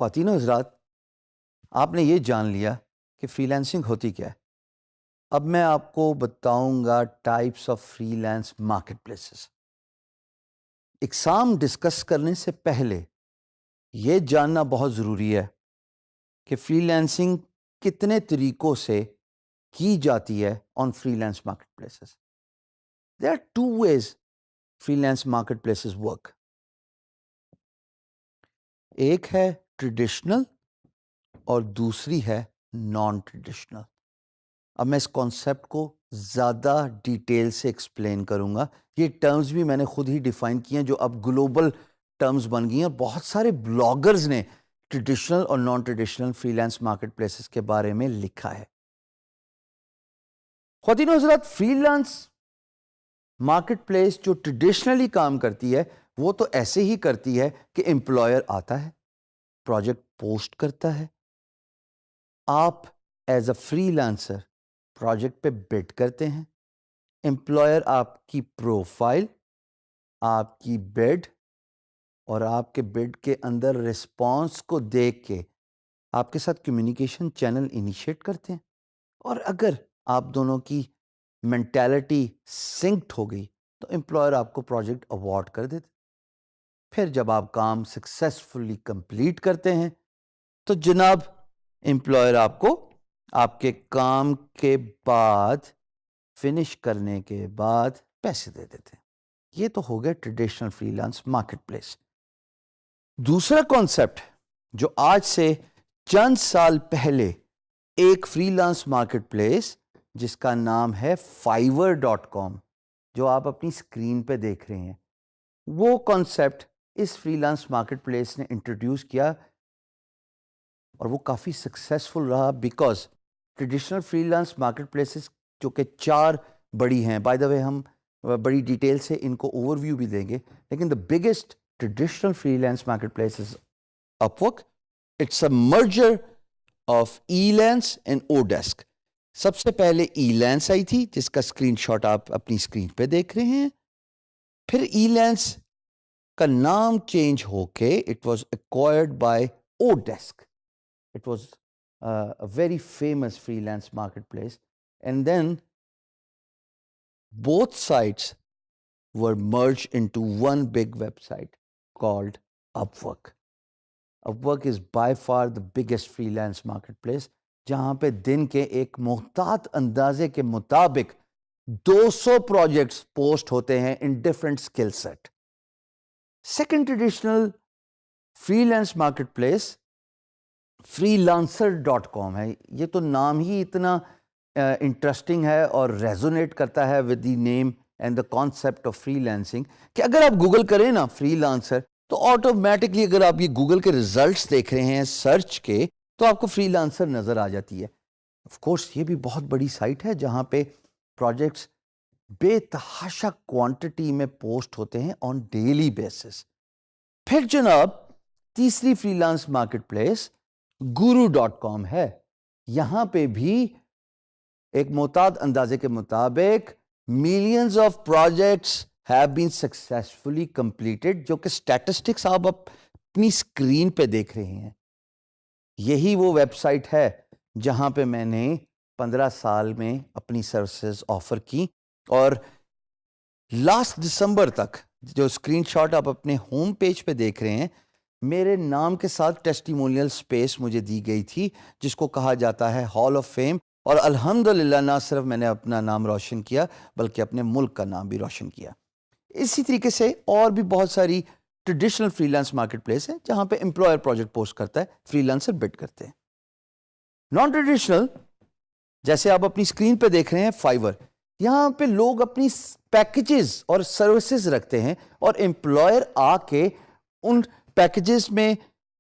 خواتین و حضرات، آپ نے یہ جان لیا کہ فری لانسنگ ہوتی کیا ہے۔ اب میں آپ کو بتاؤں گا types of freelance marketplaces. اقسام ڈسکس کرنے سے پہلے یہ جاننا بہت ضروری ہے کہ فری لانسنگ کتنے طریقوں سے کی جاتی ہے on freelance marketplaces. There are two ways freelance marketplaces work. ایک ہے ٹریڈیشنل اور دوسری ہے نان ٹریڈیشنل۔ اب میں اس کانسیپٹ کو زیادہ ڈیٹیل سے ایکسپلین کروں گا۔ یہ ٹرمز بھی میں نے خود ہی ڈیفائن کیے ہیں جو اب گلوبل ٹرمز بن گئی ہیں۔ بہت سارے بلاگرز نے ٹریڈیشنل اور naan traditional freelance market places کے بارے میں لکھا ہے۔ خواتین و حضرات، فری لانس مارکیٹ پلیس جو ٹریڈیشنلی کام کرتی ہے وہ تو ایسے ہی کرتی ہے کہ امپلائر آتا ہے، پروجیکٹ پوسٹ کرتا ہے، آپ as a free lancer project پہ بڈ کرتے ہیں، امپلائر آپ کی پروفائل، آپ کی بڈ اور آپ کے بڈ کے اندر رسپانس کو دیکھ کے آپ کے ساتھ کمیونیکیشن چینل انیشیٹ کرتے ہیں، اور اگر آپ دونوں کی مینٹالٹی سنکڈ ہو گئی تو امپلائر آپ کو پروجیکٹ اوارڈ کر دیتے۔ پھر جب آپ کام سکسیسفلی کمپلیٹ کرتے ہیں تو جناب امپلائر آپ کو آپ کے کام کے بعد، فنش کرنے کے بعد پیسے دے دیتے ہیں۔ یہ تو ہو گیا traditional freelance market place. دوسرا کانسیپٹ جو آج سے چند سال پہلے ایک فری لانس مارکیٹ پلیس جس کا نام ہے fiverr.com، جو آپ اپنی اسکرین پہ دیکھ رہے ہیں، وہ کانسیپٹ اس فری لانس مارکیٹ پلیس نے انٹروڈیوس کیا، اور وہ کافی سکسیسفل رہا because traditional freelance market places جو کہ 4 بڑی ہیں، بائی دا وے ہم بڑی ڈیٹیل سے ان کو اوور ویو بھی دیں گے، لیکن the biggest traditional freelance marketplace is Upwork. It's a merger of Elance and oDesk. سب سے پہلے ای لینس آئی تھی جس کا اسکرین شاٹ آپ اپنی اسکرین پہ دیکھ رہے ہیں، پھر ای لینس کا نام چینج ہو کے it was acquired by oDesk. It was a very famous freelance marketplace, and then both sites were merged into one big website called Upwork. Upwork is by far the biggest freelance marketplace, جہاں پہ دن کے ایک محتاط اندازے کے مطابق 200 projects post ہوتے ہیں in different skill set. Second traditional freelance marketplace freelancer.com ہے۔ یہ تو نام ہی اتنا انٹرسٹنگ ہے اور ریزونیٹ کرتا ہے with the name and the concept of free lancing کہ اگر آپ گوگل کریں نا فری لانسر تو آٹومیٹکلی اگر آپ یہ گوگل کے ریزلٹس دیکھ رہے ہیں سرچ کے تو آپ کو فری لانسر نظر آ جاتی ہے۔ آف کورس یہ بھی بہت بڑی سائٹ ہے جہاں پہ پروجیکٹس بے تحاشا کوانٹٹی میں پوسٹ ہوتے ہیں آن ڈیلی بیسس۔ پھر جناب تیسری free lance market place guru.com ہے۔ یہاں پہ بھی ایک محتاط اندازے کے مطابق millions of projects have been successfully completed, جو کہ سٹیٹسٹکس آپ اپنی اسکرین پہ دیکھ رہے ہیں۔ یہی وہ ویب سائٹ ہے جہاں پہ میں نے 15 سال میں اپنی سروسز آفر کی، اور لاسٹ دسمبر تک جو اسکرین شاٹ آپ اپنے ہوم پیج پہ دیکھ رہے ہیں، میرے نام کے ساتھ ٹیسٹیمونیل سپیس مجھے دی گئی تھی جس کو کہا جاتا ہے ہال آف فیم، اور الحمدللہ نہ صرف میں نے اپنا نام روشن کیا بلکہ اپنے ملک کا نام بھی روشن کیا۔ اسی طریقے سے اور بھی بہت ساری traditional freelance market place ہے جہاں پہ امپلائر پروجیکٹ پوسٹ کرتا ہے، فری لانسر بڈ کرتے ہیں۔ نان ٹریڈیشنل جیسے آپ اپنی اسکرین پہ دیکھ رہے ہیں فائیور، یہاں پہ لوگ اپنی پیکیجز اور سروسز رکھتے ہیں اور امپلائر آ کے ان پیکیجز میں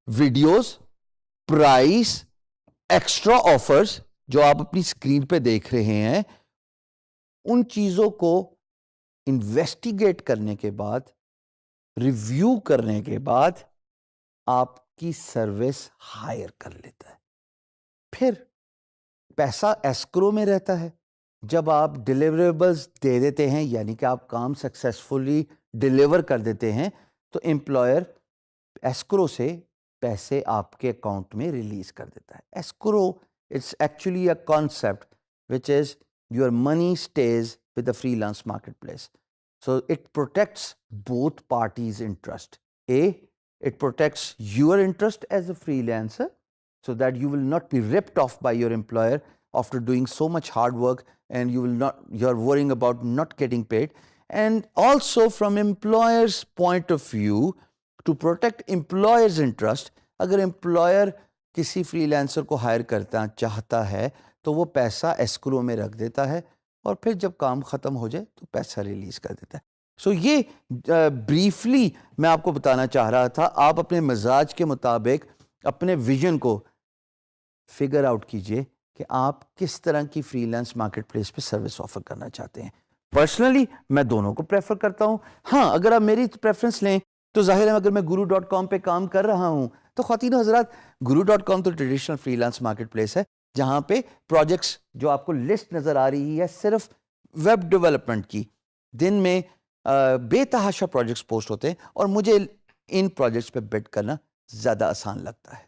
ویڈیوز، پرائس، ایکسٹرا آفرز جو آپ اپنی اسکرین پہ دیکھ رہے ہیں، ان چیزوں کو انویسٹیگیٹ کرنے کے بعد، ریویو کرنے کے بعد آپ کی سروس ہائر کر لیتا ہے۔ پھر پیسہ ایسکرو میں رہتا ہے۔ جب آپ ڈیلیوریبلز دے دیتے ہیں، یعنی کہ آپ کام سکسیسفلی ڈیلیور کر دیتے ہیں، تو امپلائر ایسکرو سے پیسے آپ کے اکاؤنٹ میں ریلیز کر دیتا ہے. Escrow it's actually a concept which is your money stays with the freelance marketplace. So it protects both parties' interest. It protects your interest as a freelancer so that you will not be ripped off by your employer after doing so much hard work and you're worrying about not getting paid. And also from employer's point of view, to protect employer's interest, اگر employer کسی freelancer کو hire کرتا چاہتا ہے تو وہ پیسہ escrow میں رکھ دیتا ہے اور پھر جب کام ختم ہو جائے تو پیسہ ریلیز کر دیتا ہے. سو یہ بریفلی میں آپ کو بتانا چاہ رہا تھا. آپ اپنے مزاج کے مطابق اپنے ویژن کو فگر آؤٹ کیجئے کہ آپ کس طرح کی فری لانس مارکیٹ پلیس پہ سروس آفر کرنا چاہتے ہیں. پرسنلی میں دونوں کو پریفر کرتا ہوں. ہاں اگر آپ میری پریفرنس لیں تو ظاہر ہے اگر میں guru.com پہ کام کر رہا ہوں تو خواتین و حضرات guru.com تو traditional freelance market place ہے جہاں پہ پروجیکٹس جو آپ کو لسٹ نظر آ رہی ہے صرف ویب ڈیولپمنٹ کی، دن میں بے تحاشا پروجیکٹس پوسٹ ہوتے ہیں اور مجھے ان پروجیکٹس پہ بیٹ کرنا زیادہ آسان لگتا ہے.